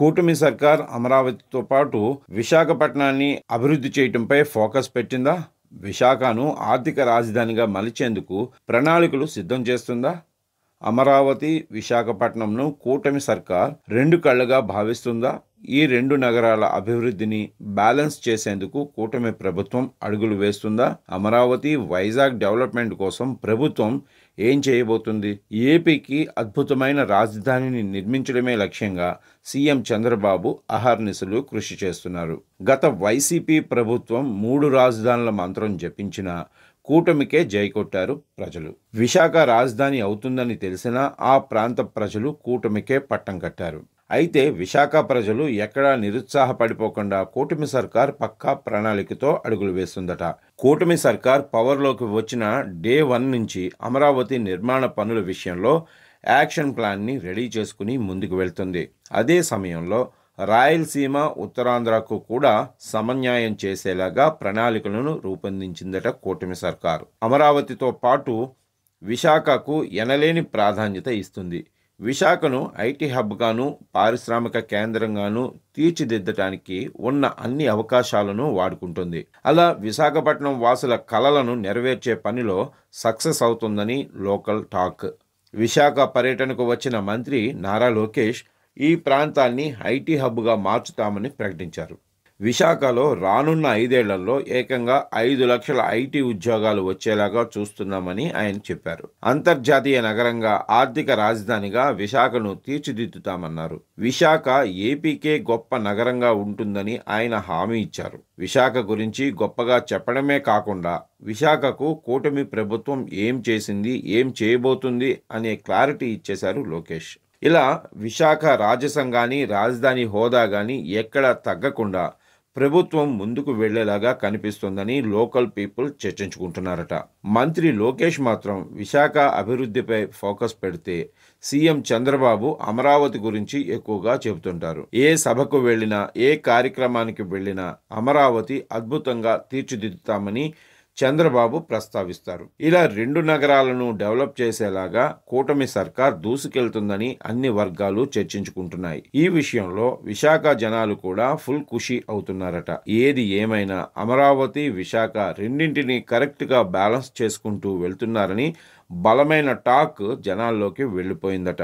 కూటమి సర్కార్ అమరావతితో పాటు విశాఖపట్నాన్ని అభివృద్ధి చేయటంపై ఫోకస్ పెట్టిందా? విశాఖను ఆర్థిక రాజధానిగా మలిచేందుకు ప్రణాళికలు సిద్ధం చేస్తుందా? అమరావతి, విశాఖపట్నంను కూటమి సర్కార్ రెండు కళ్ళగా భావిస్తుందా? ఈ రెండు నగరాల అభివృద్ధిని బ్యాలెన్స్ చేసేందుకు కూటమి ప్రభుత్వం అడుగులు వేస్తుందా? అమరావతి, వైజాగ్ డెవలప్మెంట్ కోసం ప్రభుత్వం ఏం చేయబోతుంది? ఏపీకి అద్భుతమైన రాజధానిని నిర్మించడమే లక్ష్యంగా సీఎం చంద్రబాబు అహర్నిశలు కృషి చేస్తున్నారు. గత వైసీపీ ప్రభుత్వం 3 రాజధానుల మంత్రం జపించిన కూటమికే జై కొట్టారు ప్రజలు. విశాఖ రాజధాని అవుతుందని తెలిసినా ఆ ప్రాంత ప్రజలు కూటమికే పట్టం కట్టారు. అయితే విశాఖ ప్రజలు ఎక్కడా నిరుత్సాహపడిపోకుండా కూటమి సర్కార్ పక్కా ప్రణాళికతో అడుగులు వేస్తుందట. కూటమి సర్కార్ పవర్లోకి వచ్చిన డే 1 నుంచి అమరావతి నిర్మాణ పనుల విషయంలో యాక్షన్ ప్లాన్ని రెడీ చేసుకుని ముందుకు వెళ్తుంది. అదే సమయంలో రాయలసీమ, ఉత్తరాంధ్రకు కూడా సమన్యాయం చేసేలాగా ప్రణాళికలను రూపొందించిందట కూటమి సర్కారు. అమరావతితో పాటు విశాఖకు ఎనలేని ప్రాధాన్యత ఇస్తుంది. విశాఖను ఐటీ హబ్గాను, పారిశ్రామిక కేంద్రంగాను తీర్చిదిద్దటానికి ఉన్న అన్ని అవకాశాలను వాడుకుంటుంది. అలా విశాఖపట్నం వాసుల కలలను నెరవేర్చే పనిలో సక్సెస్ అవుతుందని లోకల్ టాక్. విశాఖ పర్యటనకు వచ్చిన మంత్రి నారా లోకేష్ ఈ ప్రాంతాన్ని ఐటీ హబ్గా మార్చుతామని ప్రకటించారు. విశాఖలో రానున్న 5 ఏళ్లలో ఏకంగా 5 లక్షల ఐటీ ఉద్యోగాలు వచ్చేలాగా చూస్తున్నామని ఆయన చెప్పారు. అంతర్జాతీయ నగరంగా, ఆర్థిక రాజధానిగా విశాఖను తీర్చిదిద్దుతామన్నారు. విశాఖ ఏపీకే గొప్ప నగరంగా ఉంటుందని ఆయన హామీ ఇచ్చారు. విశాఖ గురించి గొప్పగా చెప్పడమే కాకుండా విశాఖకు కూటమి ప్రభుత్వం ఏం చేసింది, ఏం చేయబోతుంది అనే క్లారిటీ ఇచ్చేశారు లోకేష్. ఇలా విశాఖ రాజసం కానీ, రాజధాని హోదా కానీ ఎక్కడా తగ్గకుండా ప్రభుత్వం ముందుకు వెళ్లేలాగా కనిపిస్తుందని లోకల్ పీపుల్ చర్చించుకుంటున్నారట. మంత్రి లోకేష్ మాత్రం విశాఖ అభివృద్ధిపై ఫోకస్ పెడితే సీఎం చంద్రబాబు అమరావతి గురించి ఎక్కువగా చెబుతుంటారు. ఏ సభకు వెళ్ళినా, ఏ కార్యక్రమానికి వెళ్ళినా అమరావతి అద్భుతంగా తీర్చిదిద్దుతామని చంద్రబాబు ప్రస్తావిస్తారు. ఇలా 2 నగరాలను డెవలప్ చేసేలాగా కూటమి సర్కార్ దూసుకెళ్తుందని అన్ని వర్గాలు చర్చించుకుంటున్నాయి. ఈ విషయంలో విశాఖ జనాలు కూడా ఫుల్ ఖుషి అవుతున్నారట. ఏది ఏమైనా అమరావతి, విశాఖ రెండింటినీ కరెక్ట్గా బ్యాలెన్స్ చేసుకుంటూ వెళ్తున్నారని బలమైన టాక్ జనాల్లోకి వెళ్ళిపోయిందట.